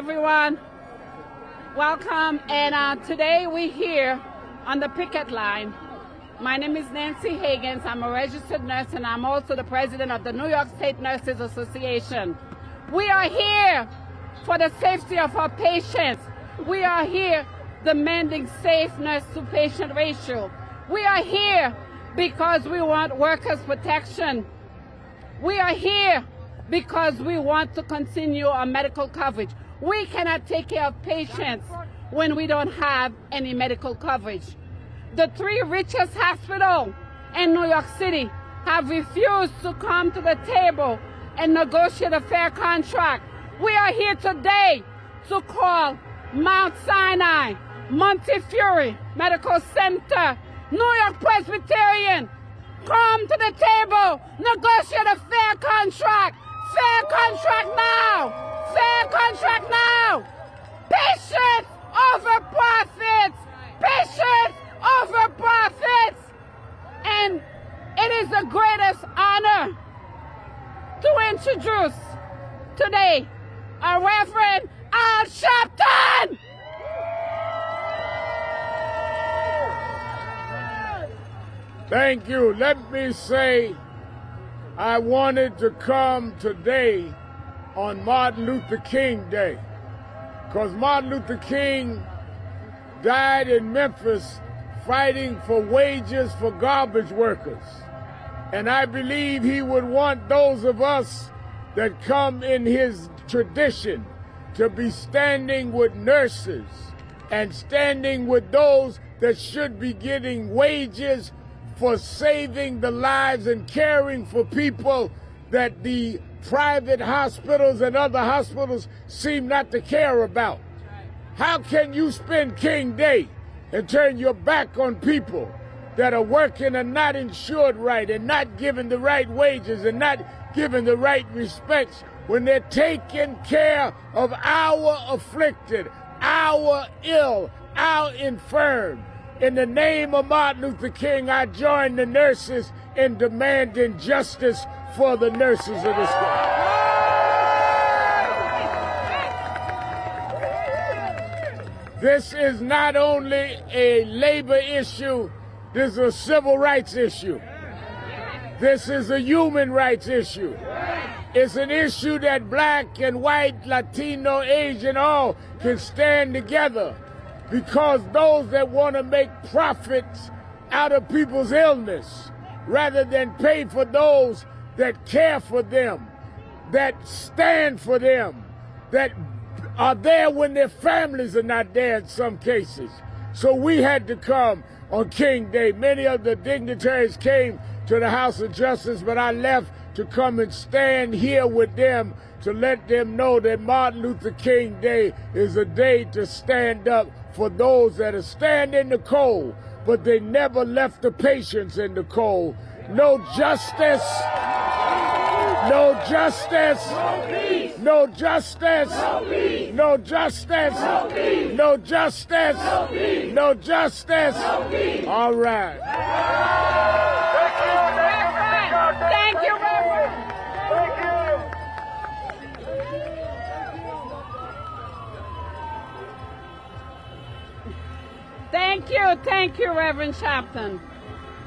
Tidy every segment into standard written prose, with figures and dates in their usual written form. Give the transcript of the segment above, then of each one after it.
everyone. Welcome. And today we're here on the picket line. My name is Nancy Higgins. I'm a registered nurse, and I'm also the president of the New York State Nurses Association. We are here for the safety of our patients. We are here demanding safe nurse-to-patient ratio. We are here because we want workers' protection. We are here because we want to continue our medical coverage. We cannot take care of patients when we don't have any medical coverage. The 3 richest hospitals in New York City have refused to come to the table and negotiate a fair contract. We are here today to call Mount Sinai, Montefiore Medical Center, New York Presbyterian, come to the table, negotiate a fair contract. Fair contract now! Fair contract now! Patients over profits! Patients over profits! And it is the greatest honor to introduce today our Reverend Sharpton! Thank you. Let me say, I wanted to come today on Martin Luther King Day, because Martin Luther King died in Memphis fighting for wages for garbage workers. And I believe he would want those of us that come in his tradition to be standing with nurses and standing with those that should be getting wages for saving the lives and caring for people that the private hospitals and other hospitals seem not to care about. How can you spend King Day and turn your back on people that are working and not insured right and not given the right wages and not given the right respects when they're taking care of our afflicted, our ill, our infirm? In the name of Martin Luther King, I join the nurses in demanding justice for the nurses of this country. This is not only a labor issue, this is a civil rights issue. This is a human rights issue. It's an issue that black and white, Latino, Asian, all can stand together, because those that want to make profits out of people's illness rather than pay for those that care for them, that stand for them, that are there when their families are not there in some cases. So we had to come on King Day. Many of the dignitaries came to the House of Justice, but I left to come and stand here with them to let them know that Martin Luther King Day is a day to stand up for those that are standing in the cold, but they never left the patients in the cold. No justice, no justice, no justice, no justice, no justice, no justice. All right. Thank you, Reverend. Thank you, Reverend Sharpton.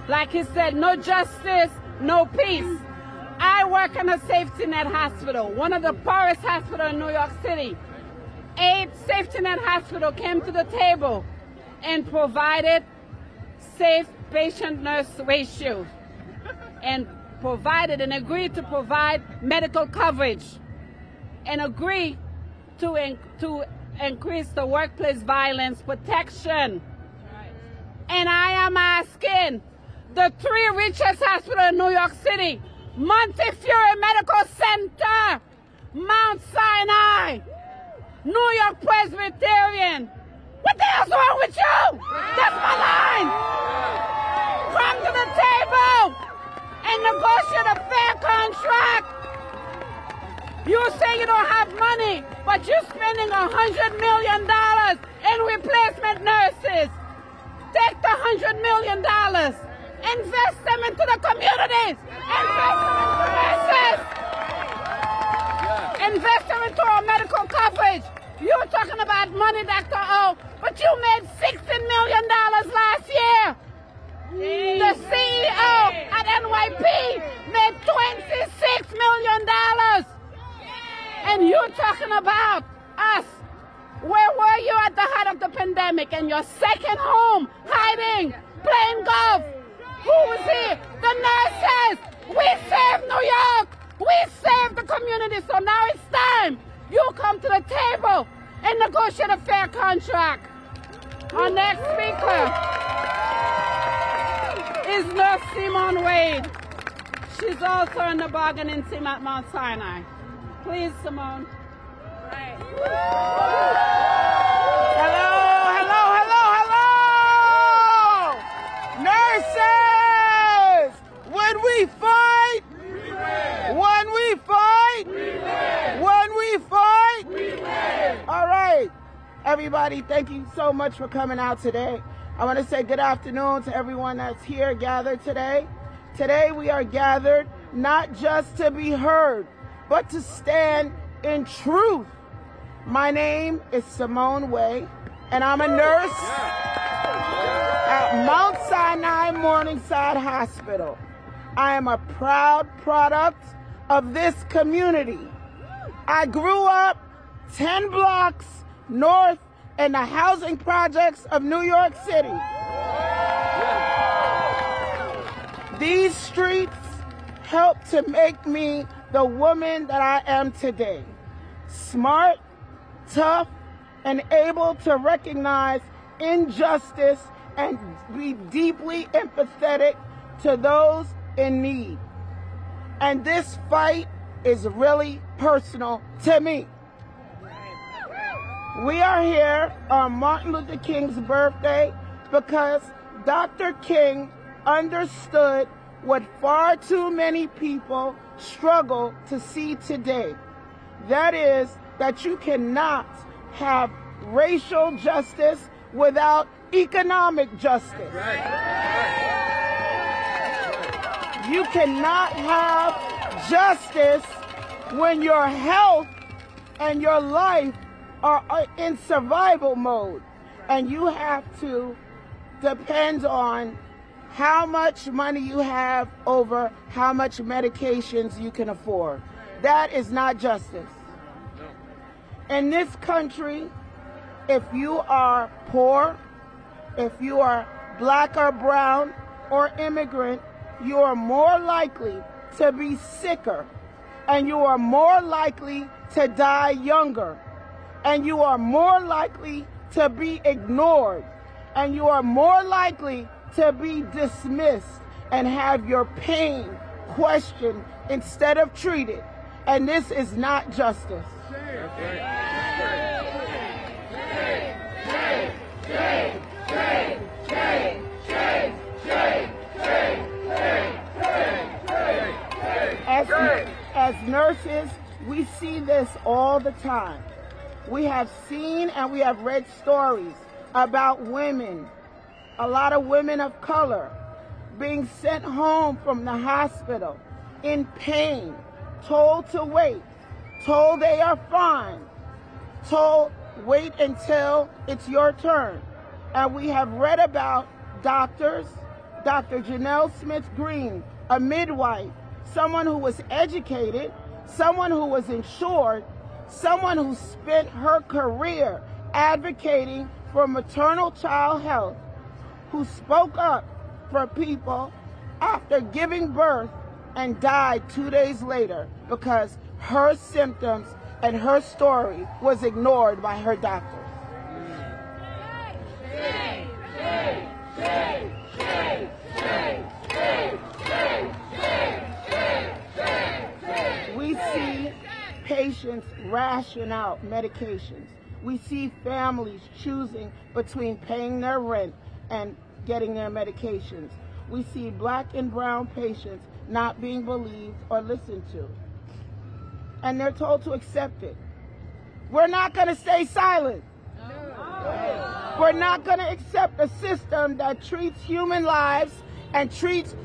Like he said, no justice, no peace. I work in a safety net hospital, one of the poorest hospitals in New York City. 8 safety net hospitals came to the table and provided safe patient-nurse ratio and provided and agreed to provide medical coverage and agreed to increase the workplace violence protection. And I am asking the 3 richest hospitals in New York City, Montefiore Medical Center, Mount Sinai, New York Presbyterian. What the hell's wrong with you? That's my line. Come to the table and negotiate a fair contract. You say you don't have money, but you're spending $100 million in replacement nurses. Take the $100 million, invest them into the communities, invest them into nurses, invest them into our medical coverage. You're talking about money, Dr. O, but you made $16 million last year. The CEO at NYP made $26 million. And you're talking about us. Where were you at the height of the pandemic? In your second home, hiding, playing golf. Who was here? The nurses. We saved New York. We saved the community. So now it's time you come to the table and negotiate a fair contract. Our next speaker is Nurse Simone Wade. She's also in the bargaining team at Mount Sinai. Please, Simone. Right. Hello, hello, hello, hello! Nurses! When we fight, we win. When we fight, we win. When we fight, we win. All right, everybody, thank you so much for coming out today. I want to say good afternoon to everyone that's here gathered today. Today we are gathered not just to be heard, but to stand in truth. My name is Simone Way, and I'm a nurse at Mount Sinai Morningside Hospital. I am a proud product of this community. I grew up 10 blocks north in the housing projects of New York City. These streets helped to make me the woman that I am today. Smart, tough, and able to recognize injustice and be deeply empathetic to those in need. And this fight is really personal to me. We are here on Martin Luther King's birthday because Dr. King understood what far too many people struggle to see today. That is that you cannot have racial justice without economic justice. You cannot have justice when your health and your life are in survival mode, and you have to depend on how much money you have over how much medications you can afford. That is not justice. In this country, if you are poor, if you are black or brown or immigrant, you are more likely to be sicker, and you are more likely to die younger, and you are more likely to be ignored, and you are more likely to be dismissed and have your pain questioned instead of treated. And this is not justice. As nurses, we see this all the time. We have seen and we have read stories about women, a lot of women of color, being sent home from the hospital in pain, told to wait, told they are fine, told wait until it's your turn. And we have read about doctors, Dr. Janelle Smith Green, a midwife, someone who was educated, someone who was insured, someone who spent her career advocating for maternal child health, who spoke up for people after giving birth and died 2 days later because her symptoms and her story was ignored by her doctors. We see patients ration out medications. We see families choosing between paying their rent and getting their medications. We see black and brown patients not being believed or listened to. And they're told to accept it. We're not going to stay silent. No. We're not going to accept a system that treats human lives and treats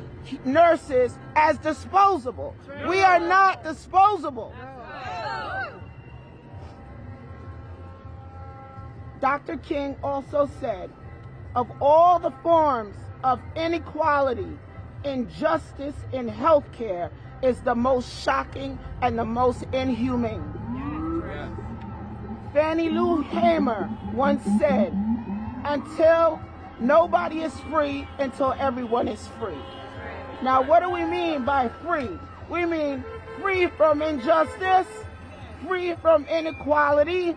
nurses as disposable. We are not disposable. Dr. King also said, of all the forms of inequality, injustice in healthcare is the most shocking and the most inhumane. Fannie Lou Hamer once said, until nobody is free until everyone is free. Now, what do we mean by free? We mean free from injustice, free from inequality,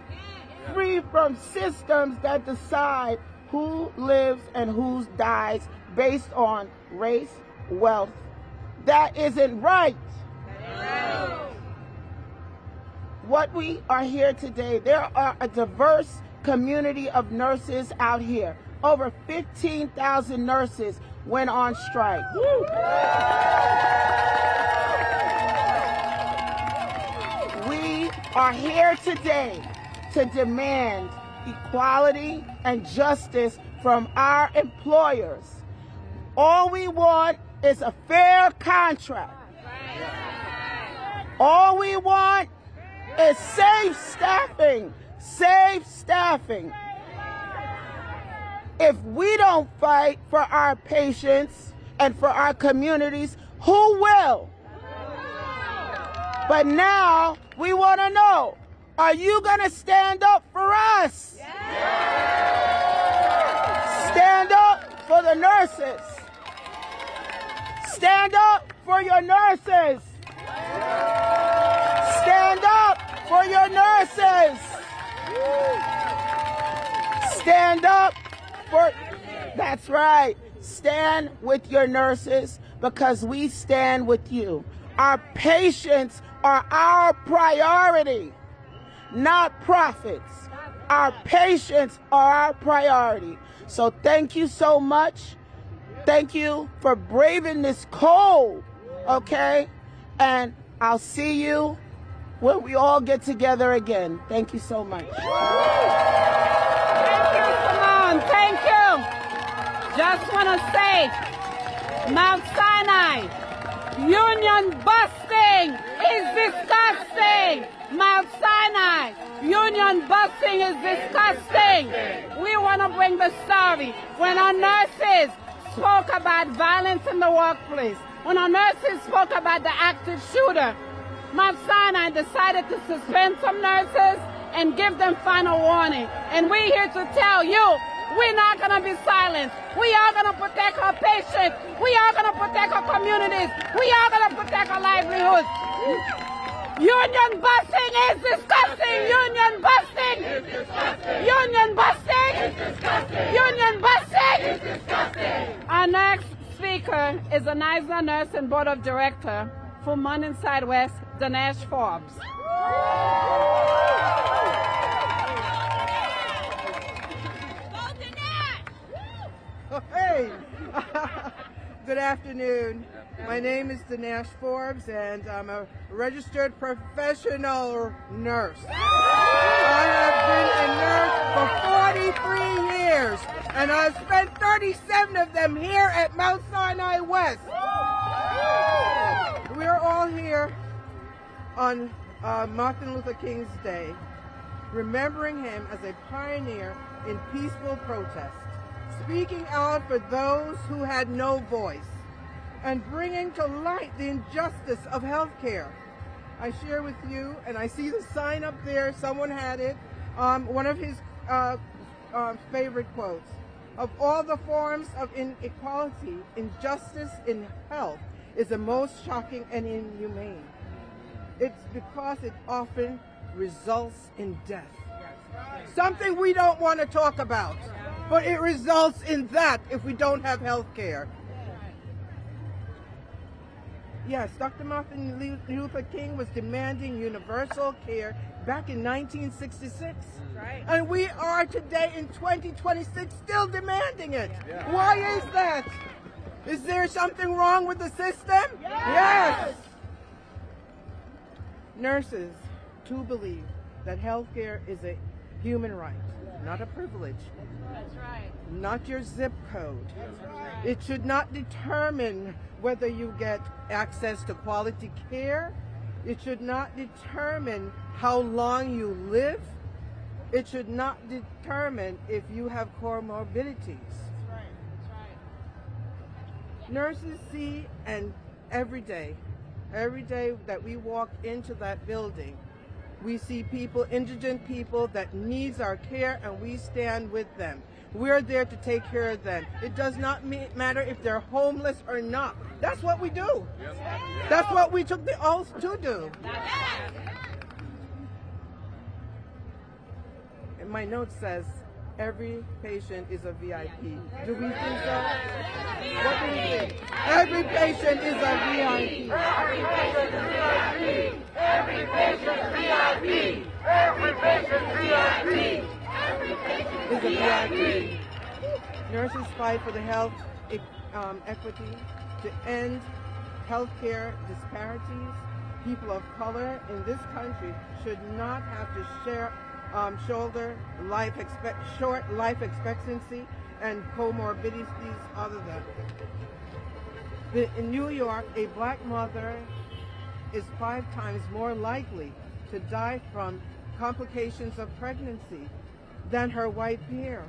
free from systems that decide who lives and who dies based on race, wealth. That isn't right. What we are here today, there are a diverse community of nurses out here. Over 15,000 nurses went on strike. We are here today to demand equality and justice from our employers. All we want is a fair contract. All we want is safe staffing. Safe staffing. If we don't fight for our patients and for our communities, who will? But now we want to know, are you going to stand up for us? Stand up for the nurses. Stand up for your nurses. Stand up for your nurses. Stand up for, that's right. Stand with your nurses because we stand with you. Our patients are our priority, not profits. Our patients are our priority. So thank you so much. Thank you for braving this cold, okay? And I'll see you when we all get together again. Thank you so much. Thank you, Simone. Thank you. Just want to say, Mount Sinai, union busting is disgusting. Mount Sinai, union busting is disgusting. We want to bring the story. When our nurses spoke about violence in the workplace, when our nurses spoke about the active shooter, Mount Sinai decided to suspend some nurses and give them final warning. And we're here to tell you, we're not going to be silent. We are going to protect our patients. We are going to protect our communities. We are going to protect our livelihoods. Union busting is disgusting. Union busting. Union busting. Union busting. Our next speaker is an Eisner Nurse and Board of Director for Morningside West, Dinesh Forbes. Hey! Good afternoon. My name is Dinesh Forbes, and I'm a registered professional nurse. I have been a nurse for 43 years, and I've spent 37 of them here at Mount Sinai West. We're all here on Martin Luther King's Day, remembering him as a pioneer in peaceful protest, speaking out for those who had no voice, and bringing to light the injustice of healthcare. I share with you, and I see the sign up there, someone had it, one of his favorite quotes. Of all the forms of inequality, injustice in health is the most shocking and inhumane. It's because it often results in death. Something we don't want to talk about, but it results in that if we don't have health care. Yes, Dr. Martin Luther King was demanding universal care back in 1966. Right. And we are today in 2026 still demanding it. Yeah. Why is that? Is there something wrong with the system? Yes. Nurses too believe that health care is a human right, not a privilege. That's right. Not your zip code. It should not determine whether you get access to quality care. It should not determine how long you live. It should not determine if you have comorbidities. That's right. Nurses see, and every day that we walk into that building, we see people, indigent people that needs our care, and we stand with them. We're there to take care of them. It does not matter if they're homeless or not. That's what we do. That's what we took the oath to do. And my note says, every patient is a VIP. Do we think so? What do we think? Every patient is a VIP. Every patient is VIP. Every patient is VIP. Every patient is VIP. Every patient Is a VIP. Nurses fight for the health equity, to end healthcare disparities. People of color in this country should not have to shoulder short life expectancy and comorbidities other than. In New York, a black mother is 5 times more likely to die from complications of pregnancy than her white peer.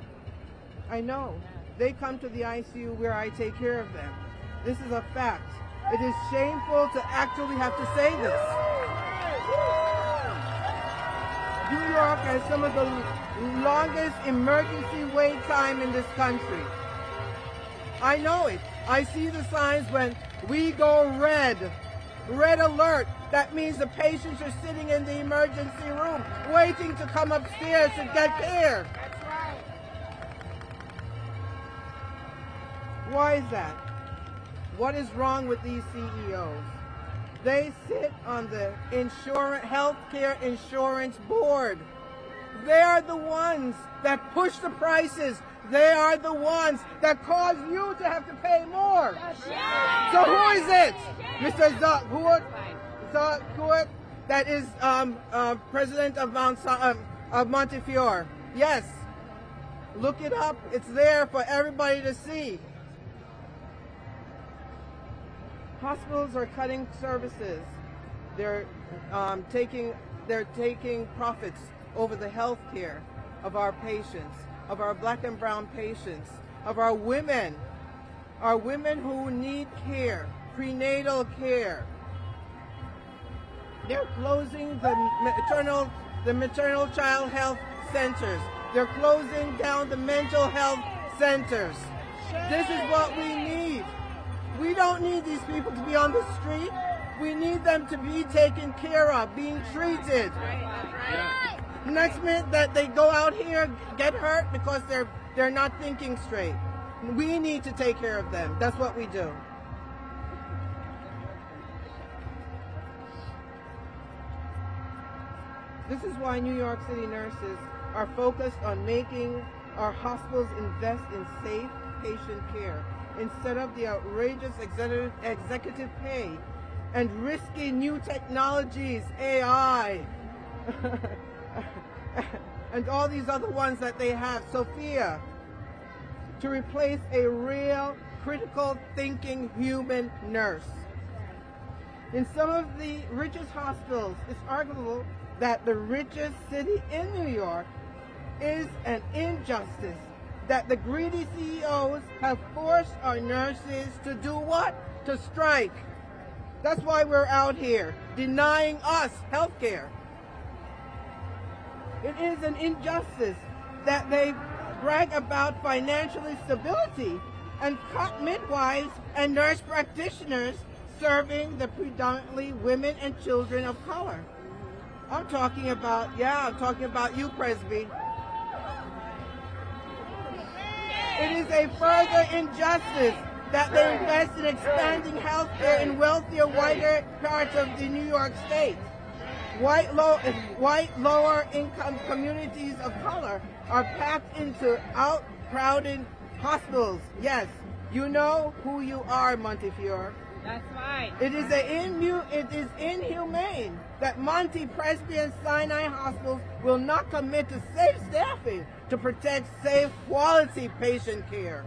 I know. They come to the ICU where I take care of them. This is a fact. It is shameful to actually have to say this. New York has some of the longest emergency wait time in this country. I know it. I see the signs when we go red alert. That means the patients are sitting in the emergency room waiting to come upstairs to get care. That's right. Why is that? What is wrong with these CEOs? They sit on the healthcare insurance board. They are the ones that push the prices. They are the ones that cause you to have to pay more. So who is it? Mr. Zuckerberg, that is president of Montefiore. Yes. Look it up. It's there for everybody to see. Hospitals are cutting services. They're taking profits over the health care of our patients, of our black and brown patients, of our women who need care, prenatal care. They're closing the maternal child health centers. They're closing down the mental health centers. This is what we need. We don't need these people to be on the street. We need them to be taken care of, being treated. Next minute that they go out here, get hurt because they're not thinking straight. We need to take care of them. That's what we do. This is why New York City nurses are focused on making our hospitals invest in safe patient care instead of the outrageous executive pay and risky new technologies, AI, and all these other ones that they have, Sophia, to replace a real critical thinking human nurse. In some of the richest hospitals, it's arguable that the richest city in New York is an injustice, that the greedy CEOs have forced our nurses to do what? To strike. That's why we're out here, denying us health care. It is an injustice that they brag about financial stability and cut midwives and nurse practitioners serving the predominantly women and children of color. I'm talking about you, Presby. It is a further injustice that they invest in expanding health care in wealthier, whiter parts of the New York State. White lower income communities of color are packed into outcrowded hospitals. Yes, you know who you are, Montefiore. That's right. It is inhumane that Monte, Presby, and Sinai hospitals will not commit to safe staffing to protect safe, quality patient care.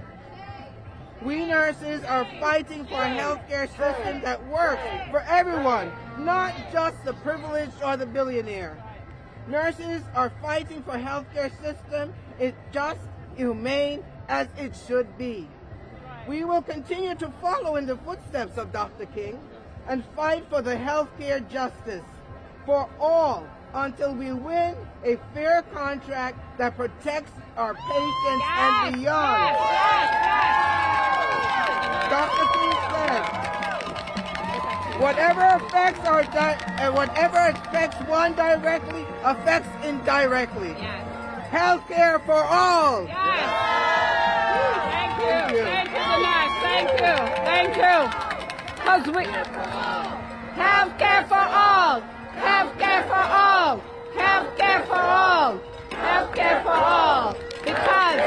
We nurses are fighting for a healthcare system that works for everyone, not just the privileged or the billionaire. Nurses are fighting for healthcare system. It's just, humane, as it should be. We will continue to follow in the footsteps of Dr. King and fight for the healthcare justice for all until we win a fair contract that protects our patients and beyond. Dr. King said, whatever affects one directly affects indirectly. Healthcare for all. Thank you. Thank you. Because we healthcare for all. Healthcare for all. Healthcare for all. Healthcare for all. Because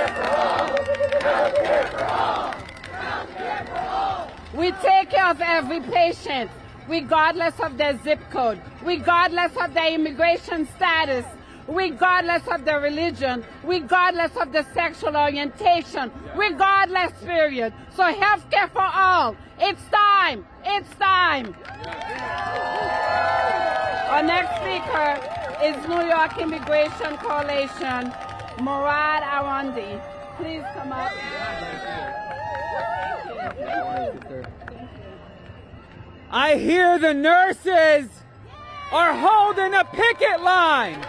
we take care of every patient, regardless of their zip code, regardless of their immigration status, regardless of their religion, regardless of their sexual orientation, regardless, period. So healthcare for all. It's time. It's time. Our next speaker is New York Immigration Coalition, Murad Awandi. Please come up. I hear the nurses are holding a picket line.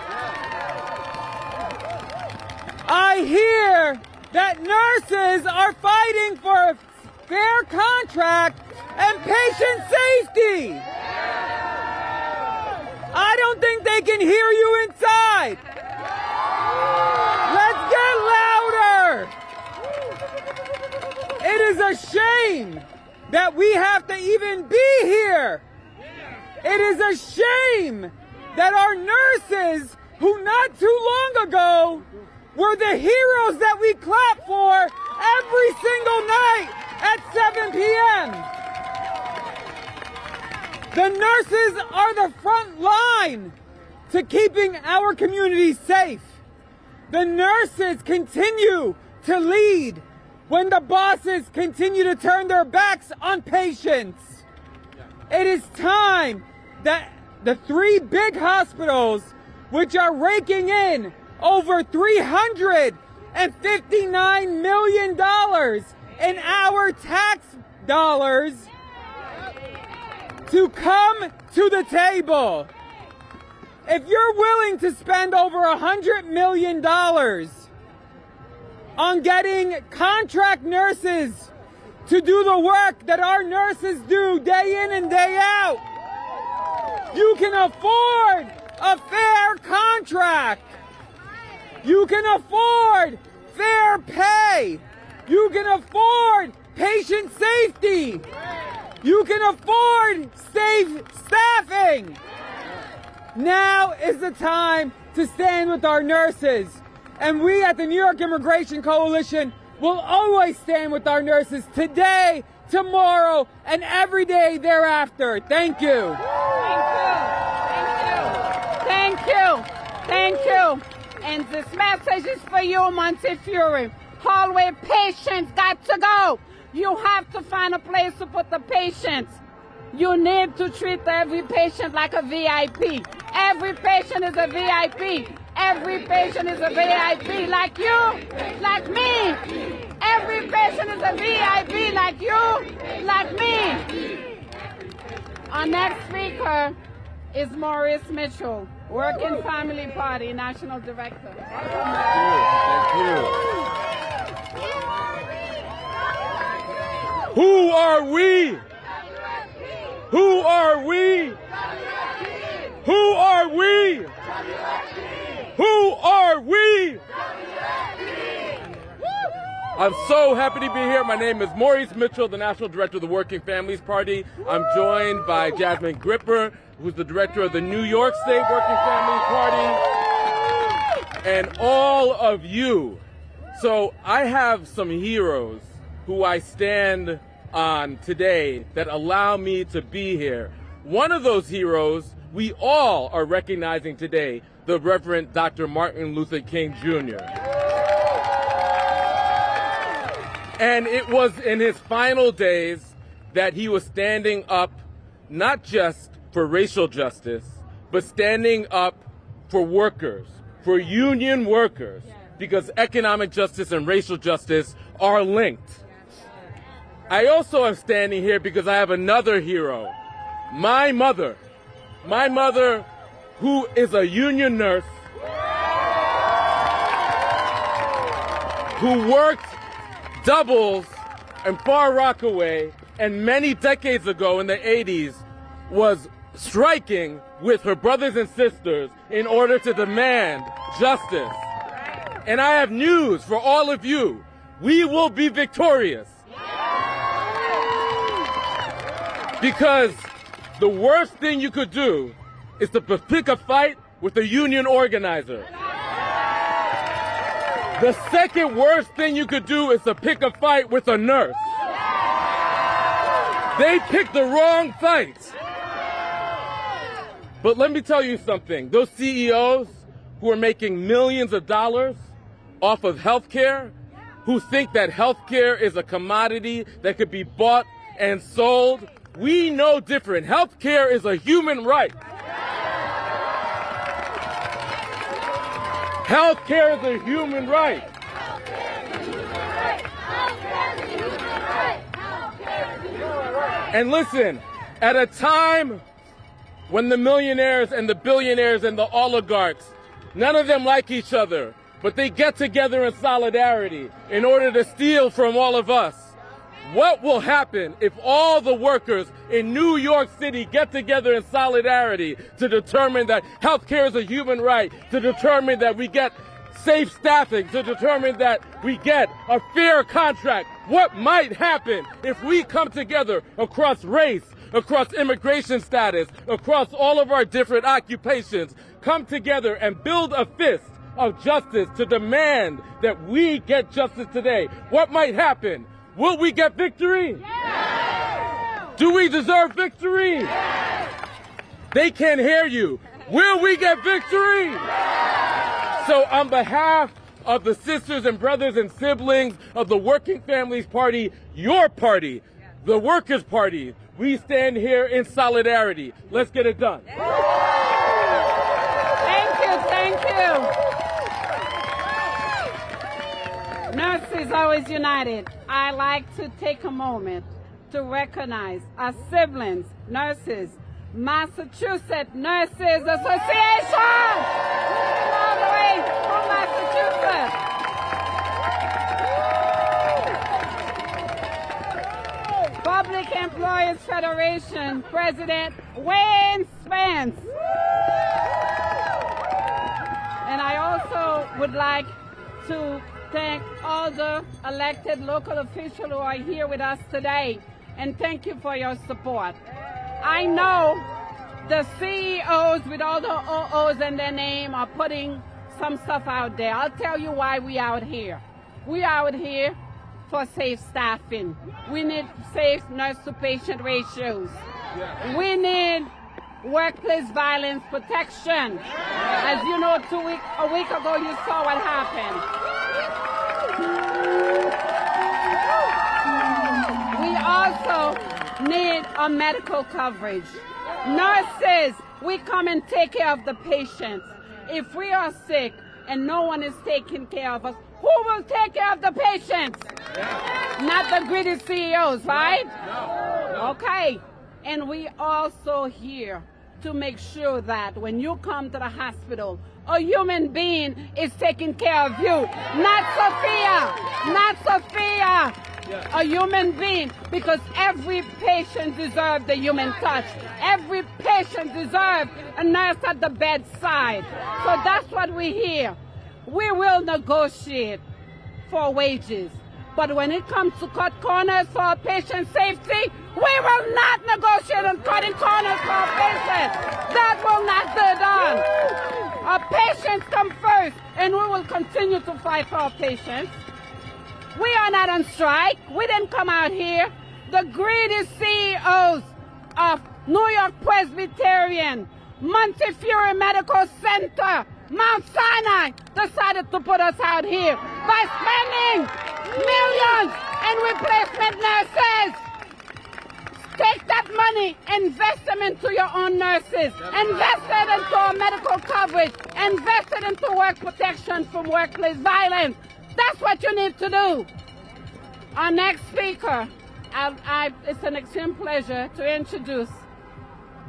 I hear that nurses are fighting for a fair contract and patient safety. I don't think they can hear you inside. Let's get louder. It is a shame that we have to even be here. It is a shame that our nurses, who not too long ago were the heroes that we clap for every single night at 7 p.m. The nurses are the front line to keeping our communities safe. The nurses continue to lead when the bosses continue to turn their backs on patients. It is time that the three big hospitals, which are raking in over $359 million in our tax dollars, to come to the table. If you're willing to spend over $100 million on getting contract nurses to do the work that our nurses do day in and day out, you can afford a fair contract. You can afford fair pay. You can afford patient safety. You can afford safe staffing. Now is the time to stand with our nurses. And we at the New York Immigration Coalition will always stand with our nurses today, tomorrow, and every day thereafter. Thank you. Thank you. And this message is for you, Montefiore. Hallway patients got to go. You have to find a place to put the patients. You need to treat every patient like a VIP. Every patient is a VIP. Every patient is a VIP, like you, like me. Every patient is a VIP, like you, like me. Our next speaker is Maurice Mitchell, Working Family Party National Director. Thank you. Who are we? Who are we? Who are we? Who are we? I'm so happy to be here. My name is Maurice Mitchell, the National Director of the Working Families Party. I'm joined by Jasmine Gripper, who's the Director of the New York State Working Families Party, and all of you. So I have some heroes who I stand on today that allow me to be here. One of those heroes we all are recognizing today, the Reverend Dr. Martin Luther King Jr. And it was in his final days that he was standing up not just for racial justice, but standing up for workers, for union workers, because economic justice and racial justice are linked. I also am standing here because I have another hero, my mother who is a union nurse, who worked doubles in Far Rockaway, and many decades ago in the 80s was striking with her brothers and sisters in order to demand justice. And I have news for all of you. We will be victorious. Because the worst thing you could do is to pick a fight with a union organizer. The second worst thing you could do is to pick a fight with a nurse. They picked the wrong fight. But let me tell you something. Those CEOs who are making millions of dollars off of healthcare, who think that healthcare is a commodity that could be bought and sold, we know different. Healthcare is a human right. Healthcare is a human right. And listen, at a time when the millionaires and the billionaires and the oligarchs, none of them like each other, but they get together in solidarity in order to steal from all of us. What will happen if all the workers in New York City get together in solidarity to determine that healthcare is a human right, to determine that we get safe staffing, to determine that we get a fair contract? What might happen if we come together across race, across immigration status, across all of our different occupations, come together and build a fist of justice to demand that we get justice today? What might happen? Will we get victory? Yes! Do we deserve victory? Yes! They can't hear you. Will we get victory? Yes! So on behalf of the sisters and brothers and siblings of the Working Families Party, your party, the Workers' Party, we stand here in solidarity. Let's get it done. Thank you, thank you. Nurses always united. I like to take a moment to recognize our siblings, nurses, Massachusetts Nurses Association, all the way from Massachusetts. Public Employees Federation President Wayne Spence. And I also would like to thank all the elected local officials who are here with us today, and thank you for your support. I know the CEOs with all the OOs in their name are putting some stuff out there. I'll tell you why we out here. We out here for safe staffing. We need safe nurse-to-patient ratios. We need workplace violence protection. As you know, a week ago you saw what happened. We also need a medical coverage. Nurses, we come and take care of the patients. If we are sick and no one is taking care of us, who will take care of the patients? Not the greedy CEOs, right? No. Okay. And we also here to make sure that when you come to the hospital, a human being is taking care of you. Not Sophia. Not Sophia. A human being, because every patient deserves the human touch. Every patient deserves a nurse at the bedside. So that's what we hear. We will negotiate for wages. But when it comes to cut corners for our patient safety, we will not negotiate on cutting corners for our patients. That will not be done. Our patients come first, and we will continue to fight for our patients. We are not on strike. We didn't come out here. The greedy CEOs of New York Presbyterian, Montefiore Medical Center, Mount Sinai decided to put us out here by spending millions in replacement nurses. Take that money, invest them into your own nurses. Invest it into our medical coverage. Invest it into work protection from workplace violence. That's what you need to do. Our next speaker, it's an extreme pleasure to introduce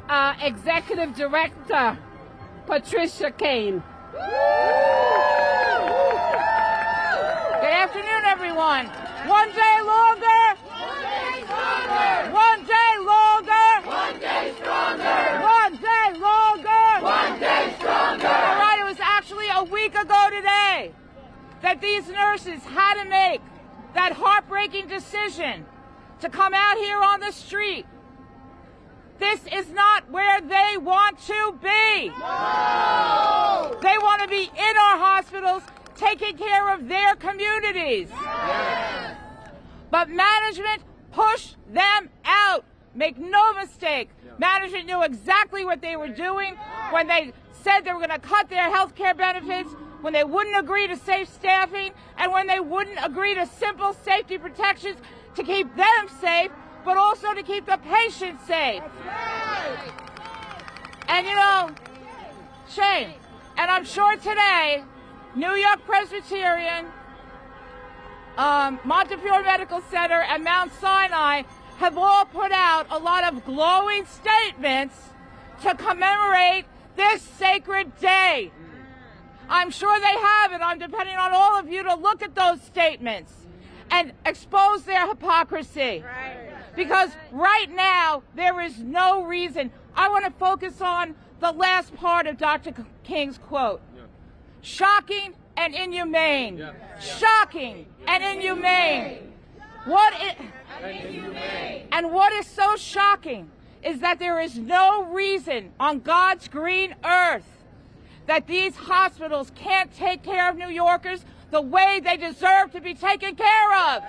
our Executive Director, Patricia Kane. Good afternoon, everyone. One day longer. One day stronger. One day longer. One day stronger. One day longer. One day stronger. All right, it was actually a week ago today that these nurses had to make that heartbreaking decision to come out here on the street. This is not where they want to be. No! They want to be in our hospitals, taking care of their communities. Yes! But management pushed them out. Make no mistake, management knew exactly what they were doing when they said they were going to cut their health care benefits, when they wouldn't agree to safe staffing, and when they wouldn't agree to simple safety protections to keep them safe, but also to keep the patients safe. And you know, shame. And I'm sure today, New York Presbyterian, Montefiore Medical Center, and Mount Sinai have all put out a lot of glowing statements to commemorate this sacred day. I'm sure they have, and I'm depending on all of you to look at those statements and expose their hypocrisy. Because right now, there is no reason. I want to focus on the last part of Dr. King's quote. Shocking and inhumane. Shocking and inhumane. And what is so shocking is that there is no reason on God's green earth that these hospitals can't take care of New Yorkers the way they deserve to be taken care of.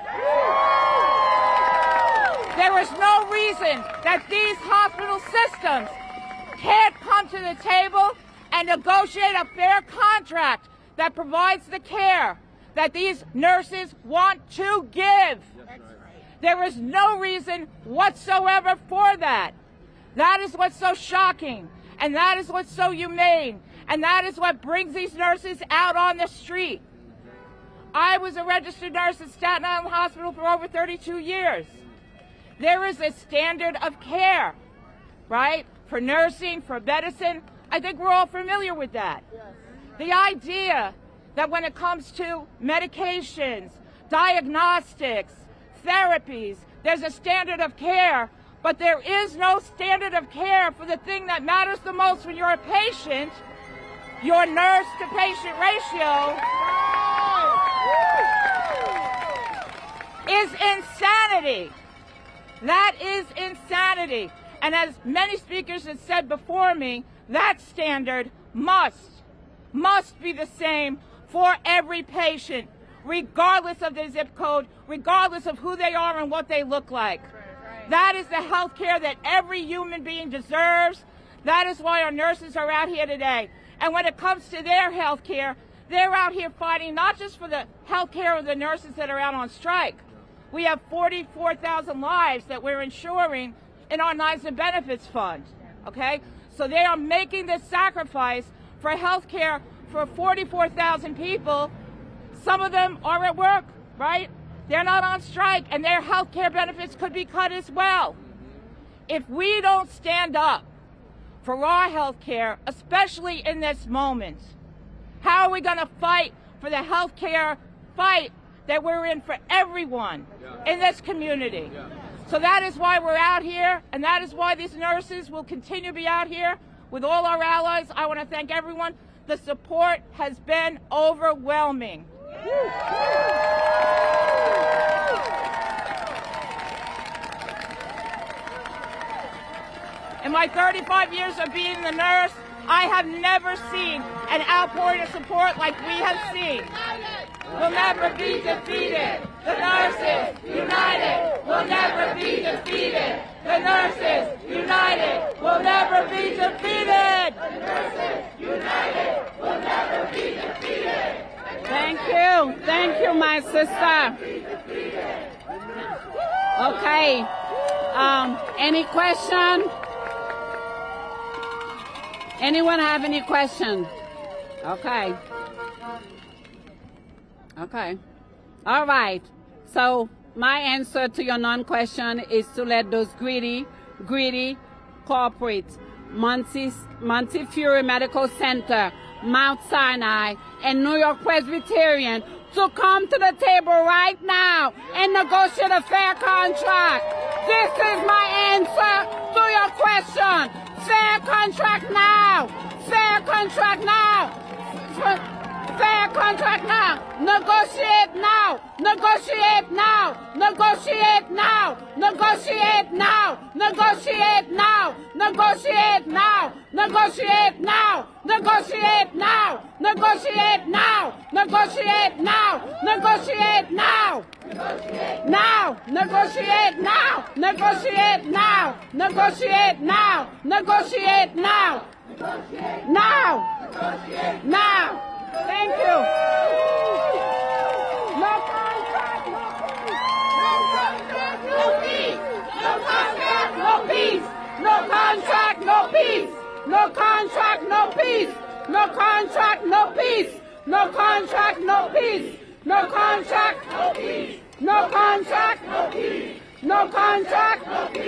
There is no reason that these hospital systems can't come to the table and negotiate a fair contract that provides the care that these nurses want to give. There is no reason whatsoever for that. That is what's so shocking, and that is what's so humane, and that is what brings these nurses out on the street. I was a registered nurse at Staten Island Hospital for over 32 years. There is a standard of care, right? For nursing, for medicine. I think we're all familiar with that. The idea that when it comes to medications, diagnostics, therapies, there's a standard of care, but there is no standard of care for the thing that matters the most when you're a patient, your nurse-to-patient ratio is insanity. That is insanity. And as many speakers have said before me, that standard must be the same for every patient, regardless of their zip code, regardless of who they are and what they look like. That is the health care that every human being deserves. That is why our nurses are out here today. And when it comes to their health care, they're out here fighting not just for the health care of the nurses that are out on strike. We have 44,000 lives that we're insuring in our Lives and Benefits Fund, okay? So they are making this sacrifice for health care for 44,000 people. Some of them are at work, right? They're not on strike, and their health care benefits could be cut as well. If we don't stand up for our health care, especially in this moment, how are we going to fight for the health care fight that we're in for everyone in this community? So that is why we're out here, and that is why these nurses will continue to be out here with all our allies. I want to thank everyone. The support has been overwhelming. In my 35 years of being the nurse, I have never seen an outpouring of support like we have seen. We'll never be defeated. The nurses united will never be defeated. The nurses united will never be defeated. The nurses united will never be defeated. Thank you, my sister. Okay. Any question? Anyone have any question? Okay. Okay. All right. So my answer to your non-question is to let those greedy corporates, Montefiore Medical Center, Mount Sinai, and New York Presbyterian to come to the table right now and negotiate a fair contract. This is my answer to your question. Fair contract now. Fair contract now. Fair contract now. Negotiate now. Negotiate now. Negotiate now. Negotiate now. Negotiate now. Negotiate now. Negotiate now. Negotiate now. Negotiate now. Negotiate now. Negotiate now. Now. Negotiate now. Negotiate now. Negotiate now. Negotiate now. Now. Now. Thank you. No contract, no peace. No contract, no peace. No contract, no peace. No contract, no peace. No contract, no peace. No contract, no peace. No contract, no peace. No contract, no peace. No contract, no peace.